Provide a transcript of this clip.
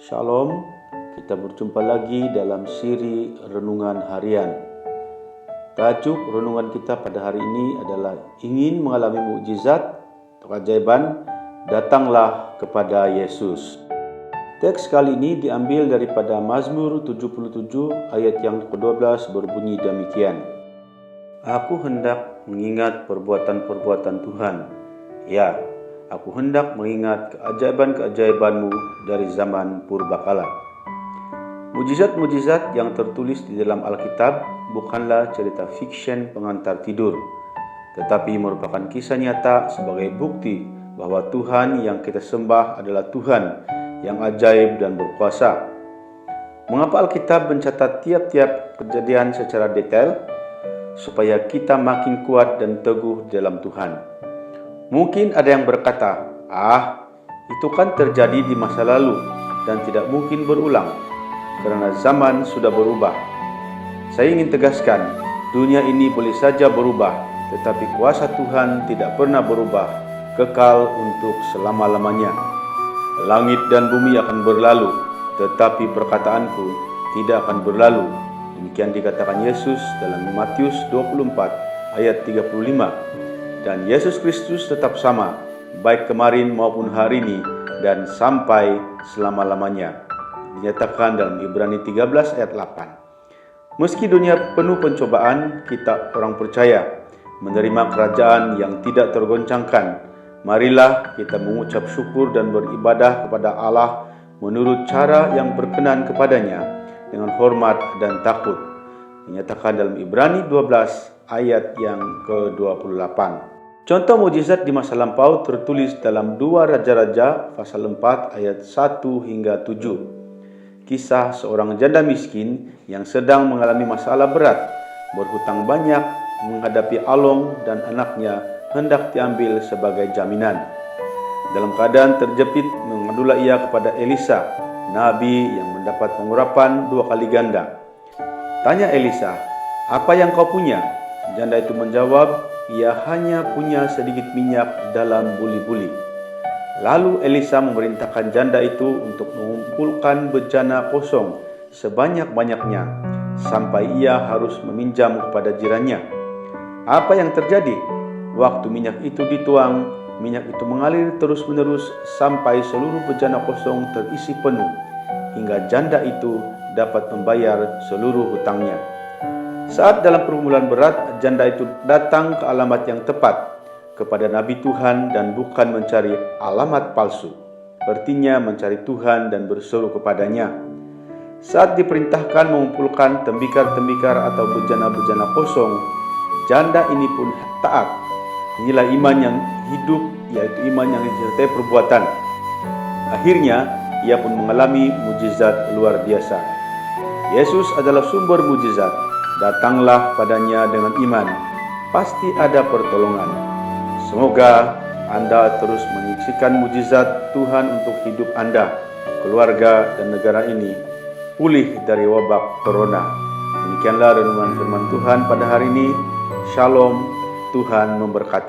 Shalom, kita berjumpa lagi dalam siri Renungan Harian. Tajuk renungan kita pada hari ini adalah ingin mengalami mukjizat atau keajaiban, datanglah kepada Yesus. Teks kali ini diambil daripada Mazmur 77 ayat yang ke-12 berbunyi demikian. Aku hendak mengingat perbuatan-perbuatan Tuhan. Ya, aku hendak mengingat keajaiban-keajaiban-Mu dari zaman purbakala. Mujizat-mujizat yang tertulis di dalam Alkitab bukanlah cerita fiksyen pengantar tidur, tetapi merupakan kisah nyata sebagai bukti bahwa Tuhan yang kita sembah adalah Tuhan yang ajaib dan berkuasa. Mengapa Alkitab mencatat tiap-tiap kejadian secara detail? Supaya kita makin kuat dan teguh dalam Tuhan. Mungkin ada yang berkata, itu kan terjadi di masa lalu dan tidak mungkin berulang, karena zaman sudah berubah. Saya ingin tegaskan, dunia ini boleh saja berubah, tetapi kuasa Tuhan tidak pernah berubah, kekal untuk selama-lamanya. Langit dan bumi akan berlalu, tetapi perkataanku tidak akan berlalu. Demikian dikatakan Yesus dalam Matius 24 ayat 35. Dan Yesus Kristus tetap sama, baik kemarin maupun hari ini, dan sampai selama-lamanya. Dinyatakan dalam Ibrani 13 ayat 8. Meski dunia penuh pencobaan, kita orang percaya menerima kerajaan yang tidak tergoncangkan. Marilah kita mengucap syukur dan beribadah kepada Allah menurut cara yang berkenan kepadanya, dengan hormat dan takut. Dinyatakan dalam Ibrani 12 ayat yang ke-28. Contoh mukjizat di masa lampau tertulis dalam 2 Raja-Raja pasal 4 ayat 1 hingga 7. Kisah seorang janda miskin yang sedang mengalami masalah berat, berhutang banyak, menghadapi Along dan anaknya hendak diambil sebagai jaminan. Dalam keadaan terjepit, mengadulah ia kepada Elisa, nabi yang mendapat pengurapan 2 kali ganda. Tanya Elisa, "Apa yang kau punya?" Janda itu menjawab, "Ia hanya punya sedikit minyak dalam buli-buli." Lalu Elisa memerintahkan janda itu untuk mengumpulkan bejana kosong sebanyak-banyaknya, sampai ia harus meminjam kepada jirannya. Apa yang terjadi? Waktu minyak itu dituang, minyak itu mengalir terus-menerus sampai seluruh bejana kosong terisi penuh, hingga janda itu dapat membayar seluruh hutangnya. Saat dalam pergumulan berat, janda itu datang ke alamat yang tepat, kepada Nabi Tuhan, dan bukan mencari alamat palsu. Artinya mencari Tuhan dan berseru kepadanya. Saat diperintahkan mengumpulkan tembikar-tembikar atau bejana-bejana kosong, janda ini pun taat. Inilah iman yang hidup, yaitu iman yang disertai perbuatan. Akhirnya, ia pun mengalami mujizat luar biasa. Yesus adalah sumber mujizat. Datanglah padanya dengan iman, pasti ada pertolongan. Semoga Anda terus menyaksikan mujizat Tuhan untuk hidup Anda, keluarga, dan negara ini pulih dari wabak corona. Demikianlah renungan firman Tuhan pada hari ini. Shalom, Tuhan memberkati.